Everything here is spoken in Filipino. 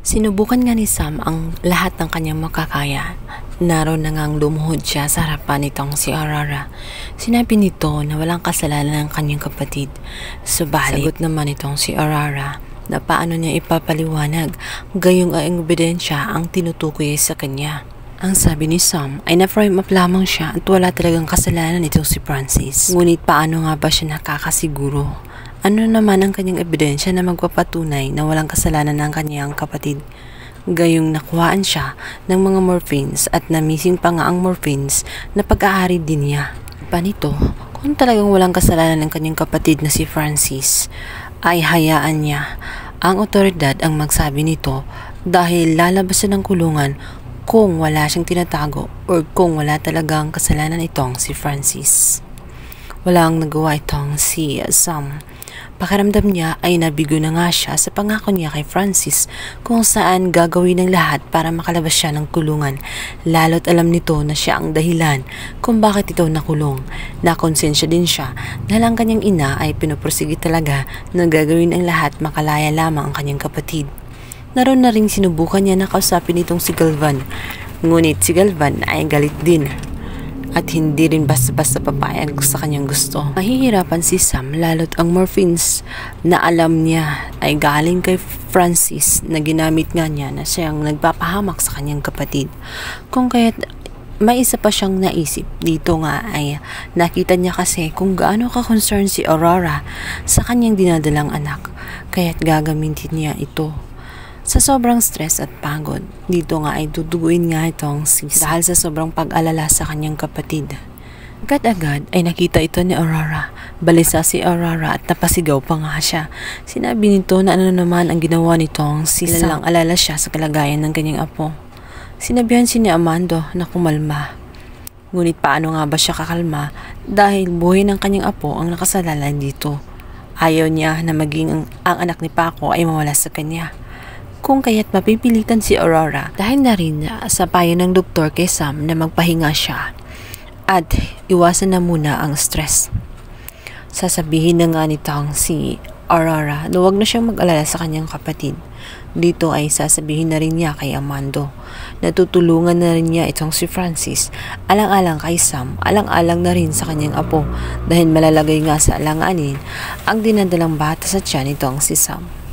Sinubukan nga ni Sam ang lahat ng kanyang makakaya. Naroon na ngang lumuhod siya sa harapan nitong si Aurora. Sinabi nito na walang kasalanan ng kanyang kapatid. Subalit, sagot naman itong si Aurora na paano niya ipapaliwanag gayong ang ebidensya ang tinutukoy sa kanya. Ang sabi ni Sam ay na-frame up lamang siya at wala talagang kasalanan itong si Francis. Ngunit paano nga ba siya nakakasiguro? Ano naman ang kanyang ebidensya na magpapatunay na walang kasalanan ng kanyang kapatid? Gayong nakuhaan siya ng mga morphines at na-missing pa nga ang morphines na pag-aari din niya. Panito, kung talagang walang kasalanan ng kanyang kapatid na si Francis, ay hayaan niya ang otoridad ang magsabi nito dahil lalabas siya ng kulungan kung wala siyang tinatago o kung wala talagang kasalanan itong si Francis. Walang nagawa itong si Sam. Pakiramdam niya ay nabigo na nga siya sa pangako niya kay Francis kung saan gagawin ng lahat para makalabas siya ng kulungan. Lalo't alam nito na siya ang dahilan kung bakit ito nakulong. Nakonsensya din siya na lang kanyang ina ay pinupursige talaga na gagawin ang lahat makalaya lamang ang kanyang kapatid. Naroon na rin sinubukan niya na kausapin itong si Galvan. Ngunit si Galvan ay galit din at hindi rin basta-basta papayag sa kanyang gusto. Mahihirapan si Sam lalo't ang morphines na alam niya ay galing kay Francis na ginamit nga niya na siyang nagpapahamak sa kanyang kapatid. Kung kaya't may isa pa siyang naisip dito nga ay nakita niya kasi kung gaano ka-concern si Aurora sa kanyang dinadalang anak, kaya't gagamitin niya ito. Sa sobrang stress at pagod, dito nga ay duduguin nga itong si dahil sa sobrang pag-alala sa kanyang kapatid. Agad-agad ay nakita ito ni Aurora. Balisa si Aurora at napasigaw pa nga siya. Sinabi nito na ano naman ang ginawa nitong si Sam. Lalang alala siya sa kalagayan ng kanyang apo. Sinabihan si ni Amando na kumalma. Ngunit paano nga ba siya kakalma dahil buhay ng kanyang apo ang nakasalalay dito. Ayaw niya na maging ang anak ni Paco ay mawala sa kanya. Kung kaya't mapipilitan si Aurora dahil na rin sa payo ng doktor kay Sam na magpahinga siya at iwasan na muna ang stress. Sasabihin na nga nitong si Aurora na huwag na siyang mag-alala sa kanyang kapatid. Dito ay sasabihin na rin niya kay Amando. Natutulungan na rin niya itong si Francis. Alang-alang kay Sam, alang-alang na rin sa kanyang apo dahil malalagay nga sa alanganin ang dinadalang bata sa tiyan nitong si Sam.